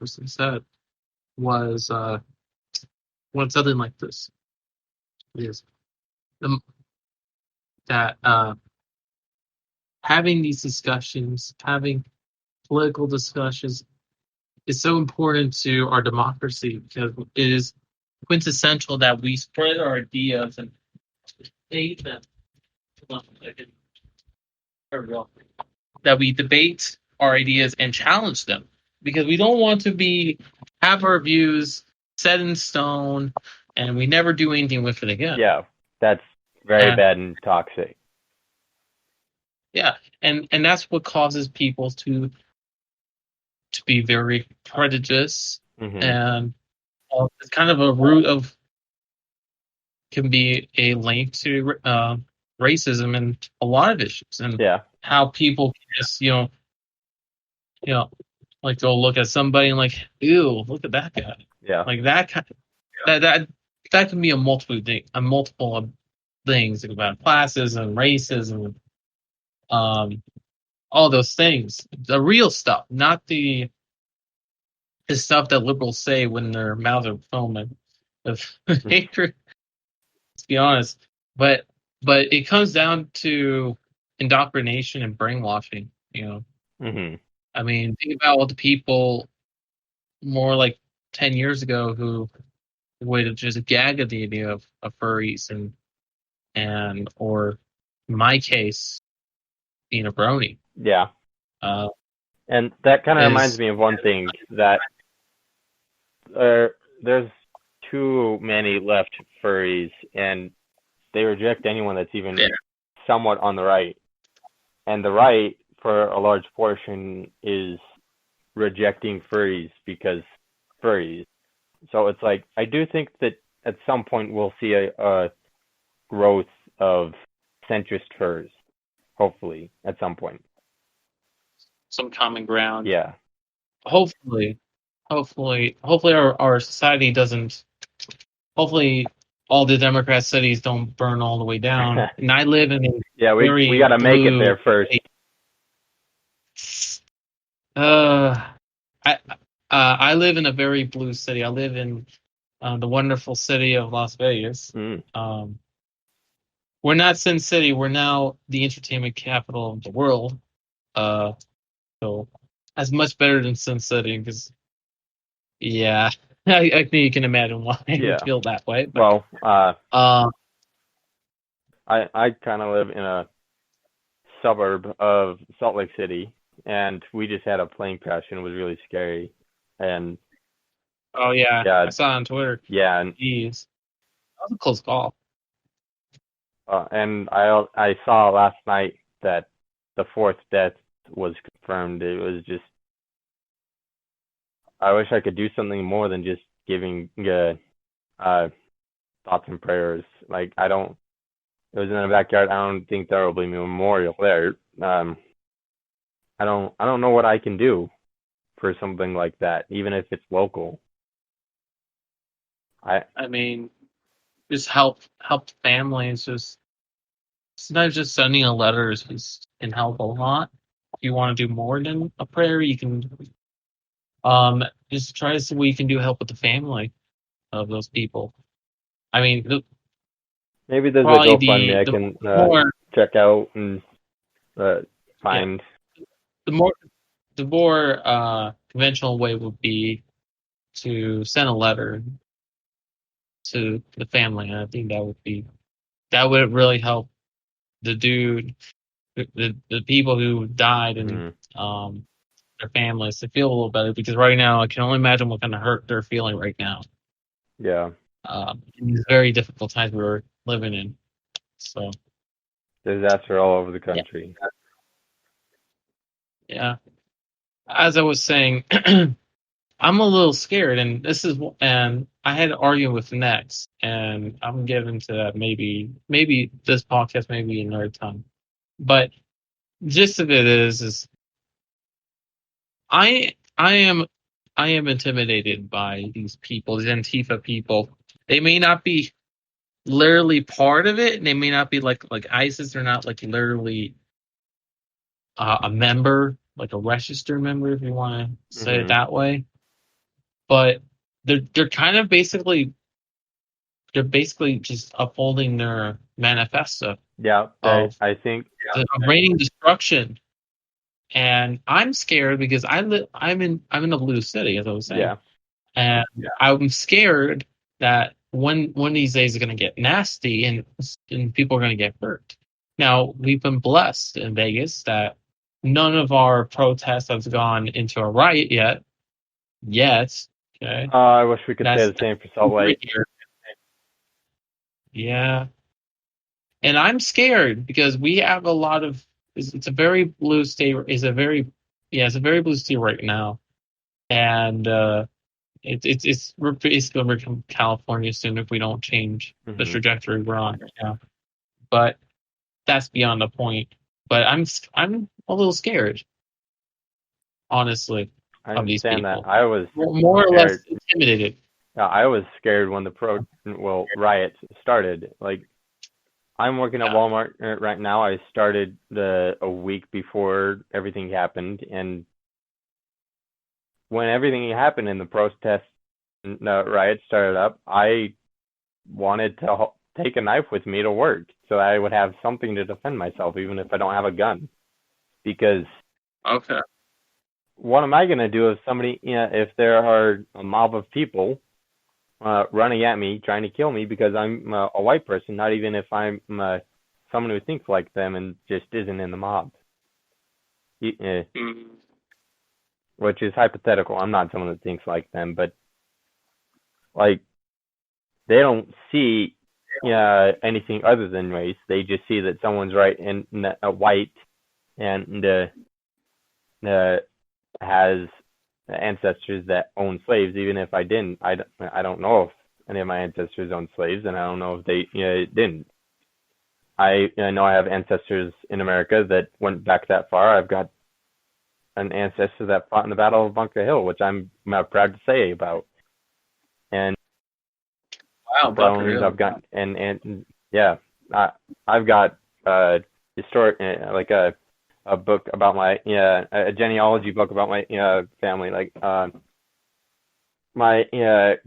person said was something like this: is the, that having these discussions, having political discussions, is so important to our democracy because it is quintessential that we spread our ideas and debate them. That we debate our ideas and challenge them because we don't want to have our views set in stone and we never do anything with it again. Yeah, that's very bad and toxic. Yeah, and that's what causes people to be very prejudiced, and it's kind of a root of can be a link to racism and a lot of issues, and how people can just like go look at somebody and like, ew, look at that guy. Yeah, like that kind of, that can be a multiple of things about classism, racism, all those things, the real stuff, not the stuff that liberals say when their mouths are foaming of hatred. Let's be honest, but it comes down to indoctrination and brainwashing. I mean, think about all the people more like 10 years ago who would just gag at the idea of furries and or in my case being a brony. Yeah. And that kind of reminds me of one thing, that there's too many left furries, and they reject anyone that's even somewhat on the right. And the right, for a large portion, is rejecting furries because furries. So it's like, I do think that at some point we'll see a growth of centrist furs, hopefully, at some point. Some common ground. Yeah. Hopefully our society doesn't. Hopefully, all the Democrat cities don't burn all the way down. And I live in we got to make it there first. I live in a very blue city. I live in the wonderful city of Las Vegas. We're not Sin City. We're now the entertainment capital of the world. So that's much better than Sin City because, I think you can imagine why I would feel that way. But, I kind of live in a suburb of Salt Lake City, and we just had a plane crash, and it was really scary. And I saw on Twitter. Yeah, and jeez, that was a close call. And I saw last night that the fourth death was confirmed. It was just, I wish I could do something more than just giving thoughts and prayers. Like, it was in the backyard. I don't think there will be a memorial there. I don't know what I can do for something like that, even if it's local. I mean, just help families. Just sometimes just sending a letter can help a lot. If you want to do more than a prayer, you can just try to see what you can do to help with the family of those people. I mean, maybe there's a GoFundMe I can check out and find. The more conventional way would be to send a letter to the family, and I think that would really help the people who died and their families to feel a little better, because right now I can only imagine what kind of hurt they're feeling right now. Yeah. In these very difficult times we're living in. So disaster all over the country. Yeah. As I was saying, I'm a little scared, and I had an argument with Nex, and I'm getting to that maybe this podcast, maybe another time. But gist of it is I am intimidated by these people, these Antifa people. They may not be literally part of it, and they may not be like ISIS. They're not like literally a member, like a registered member, if you want to say it that way. but they're kind of basically just upholding their manifesto Yeah, of I think. the raining destruction. And I'm scared because I'm in a blue city, as I was saying. Yeah. And I'm scared that one of these days is going to get nasty and people are going to get hurt. Now, we've been blessed in Vegas that none of our protests have gone into a riot yet. Okay. I wish we could say the same for Salt Lake. Yeah. And I'm scared because we have a lot of. It's a very blue state. It's a very blue state right now, and we're basically going to become California soon if we don't change the trajectory we're on. Yeah, but that's beyond the point. But I'm a little scared, honestly, of these people. That. I was more or less intimidated. I was scared when the riots started. Like, I'm working at Walmart right now. I started a week before everything happened, and when everything happened and the protests and riots started up, I wanted to take a knife with me to work so I would have something to defend myself, even if I don't have a gun. Because what am I going to do if if there are a mob of people running at me, trying to kill me because I'm a white person, not even if I'm someone who thinks like them and just isn't in the mob. Which is hypothetical. I'm not someone that thinks like them, but like they don't see anything other than race. They just see that someone's white and has ancestors that own slaves. Even if I didn't, I don't know if any of my ancestors owned slaves, and I don't know if they didn't. I know I have ancestors in America that went back that far. I've got an ancestor that fought in the Battle of Bunker Hill, which I'm proud to say about. And Bunker Hill. I've got I've got historic like a book about my a genealogy book about my family. Like my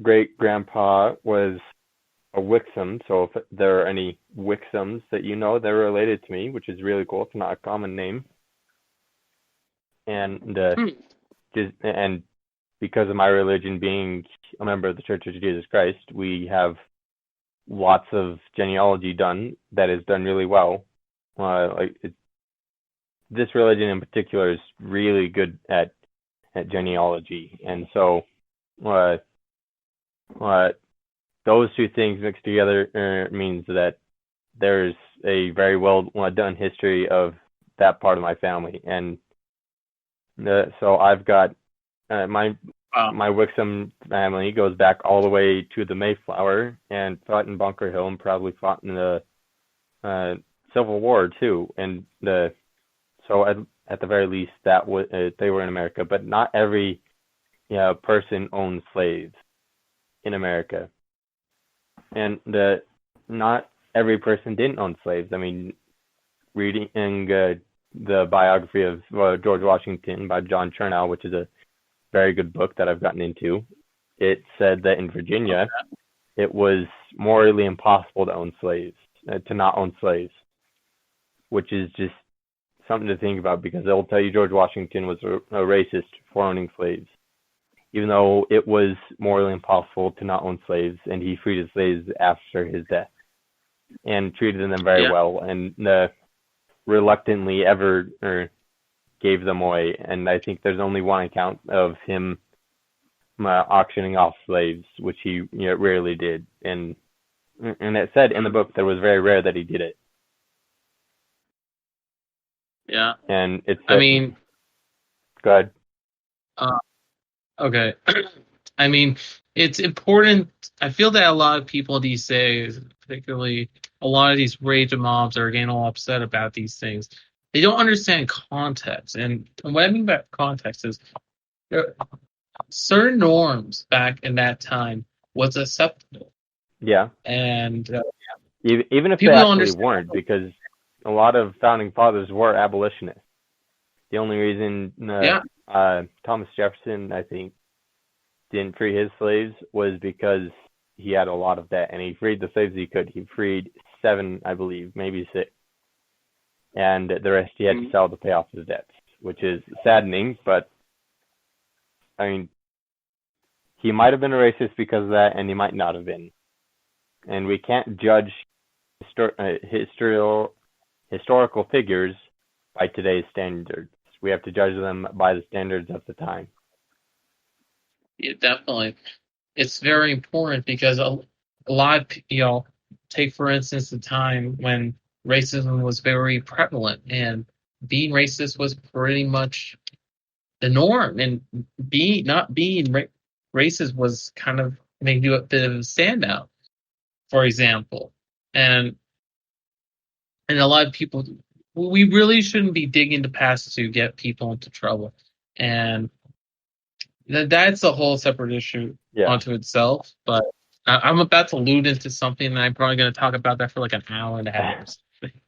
great grandpa was a Wixom, so if there are any Wixoms that they're related to me, which is really cool. It's not a common name. And and because of my religion being a member of the Church of Jesus Christ, we have lots of genealogy done that is done really well. This religion in particular is really good at genealogy, and so those two things mixed together means that there's a very well done history of that part of my family. And so I've got my Wixom family goes back all the way to the Mayflower and fought in Bunker Hill and probably fought in the Civil War too. And so at the very least that they were in America, but not every person owned slaves in America, and not every person didn't own slaves. I mean, reading the biography of George Washington by John Chernow, which is a very good book that I've gotten into, it said that in Virginia, it was morally impossible to own slaves, to not own slaves, which is just something to think about, because they'll tell you George Washington was a racist for owning slaves, even though it was morally impossible to not own slaves, and he freed his slaves after his death and treated them very well, and reluctantly ever gave them away. And I think there's only one account of him auctioning off slaves, which he rarely did, and it said in the book that it was very rare that he did it. Yeah. And it's I mean, go ahead. Okay. I mean, it's important. I feel that a lot of people these days, particularly a lot of these rage mobs, are getting all upset about these things. They don't understand context. And what I mean by context is certain norms back in that time was acceptable. Yeah. And even if they actually weren't, because a lot of founding fathers were abolitionists. The only reason Thomas Jefferson, I think, didn't free his slaves was because he had a lot of debt, and he freed the slaves he could. He freed 7, I believe, maybe 6, and the rest he had to sell to pay off his debts, which is saddening. But I mean, he might have been a racist because of that, and he might not have been. And we can't judge historical figures by today's standards. We have to judge them by the standards of the time. Yeah, definitely. It's very important because a lot of, take for instance the time when racism was very prevalent and being racist was pretty much the norm, and not being racist was kind of making you a bit of a standout, for example. And a lot of people, we really shouldn't be digging the past to get people into trouble. And that's a whole separate issue onto itself. But I'm about to allude into something, and I'm probably going to talk about that for like an hour and a half or something.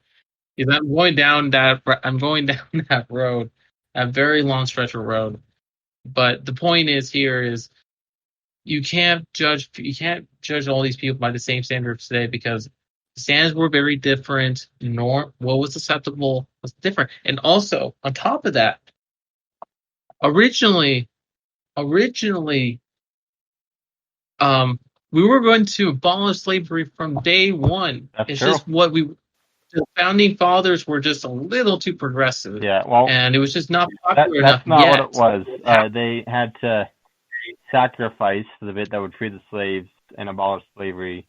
Because I'm going down that road, a very long stretch of road. But the point is you can't judge all these people by the same standards today, because the standards were very different. What was acceptable was different. And also, on top of that, originally, we were going to abolish slavery from day one. It's true. Just the founding fathers were just a little too progressive. Yeah, well, and it was just not popular enough. That's not what it was. They had to sacrifice the bit that would free the slaves and abolish slavery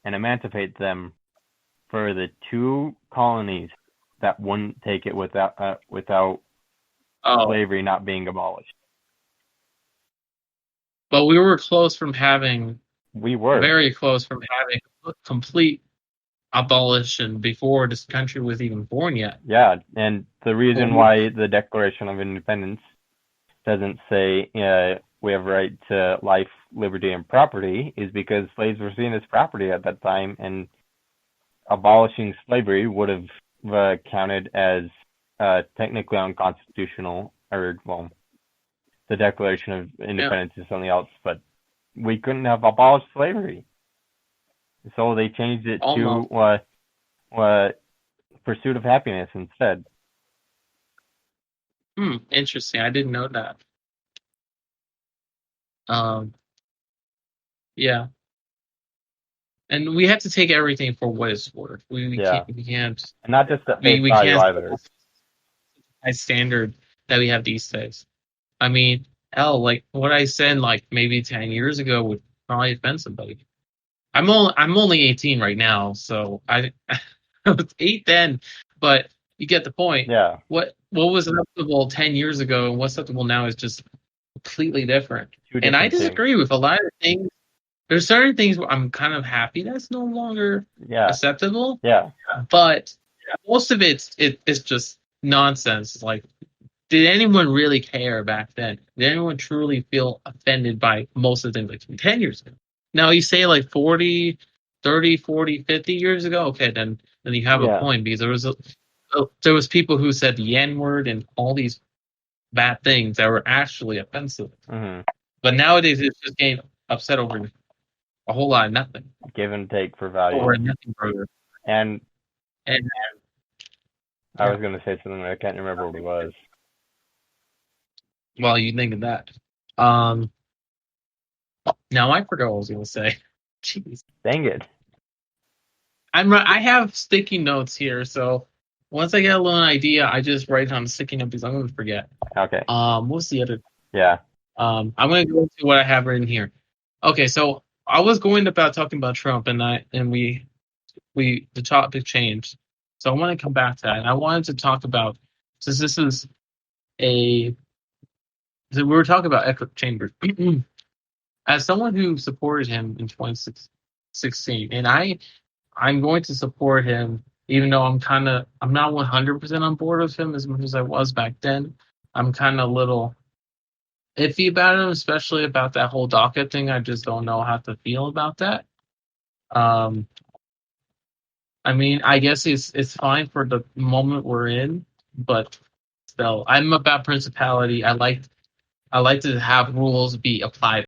and emancipate them for the 2 colonies that wouldn't take it without slavery not being abolished. But we were close from having. We were very close from having complete abolition before this country was even born yet. Yeah, and the reason why the Declaration of Independence doesn't say we have a right to life, liberty, and property is because slaves were seen as property at that time, and abolishing slavery would have counted as technically unconstitutional, or, well, the Declaration of Independence is something else, but we couldn't have abolished slavery. So they changed it to pursuit of happiness instead. Interesting. I didn't know that. Yeah. And we have to take everything for what it's worth. We can't. And not just the face value either. High standard that we have these days. I mean, like what I said, like maybe 10 years ago would probably offend somebody. I'm only 18 right now, so I was 8 then, but you get the point. Yeah. What was acceptable 10 years ago and what's acceptable now is just completely different. And I disagree with a lot of things. There's certain things where I'm kind of happy that's no longer acceptable. Yeah. But most of it's just nonsense. Like, did anyone really care back then? Did anyone truly feel offended by most of the things like 10 years ago? Now, you say like 30, 40, 50 years ago, okay, then you have a point, because there was people who said the N-word and all these bad things that were actually offensive. Mm-hmm. But nowadays, it's just getting upset over a whole lot of nothing. Give and take for value. Or nothing further. And I was going to say something, I can't remember what it was. Well, you think of that. Now I forgot what I was going to say. Jeez. Dang it. I have sticky notes here, so once I get a little idea, I just write on the sticky note because I'm going to forget. Okay. What's the other? Yeah. I'm going to go into what I have written here. Okay, so I was going about talking about Trump, and the topic changed. So I want to come back to that, and I wanted to talk about, since this is we were talking about echo chambers. As someone who supported him in 2016, and I'm going to support him, even though I'm not 100% on board with him as much as I was back then. I'm kind of a little iffy about him, especially about that whole DACA thing. I just don't know how to feel about that. I mean, I guess it's fine for the moment we're in, but still, I'm about principality. I like I like to have rules be applied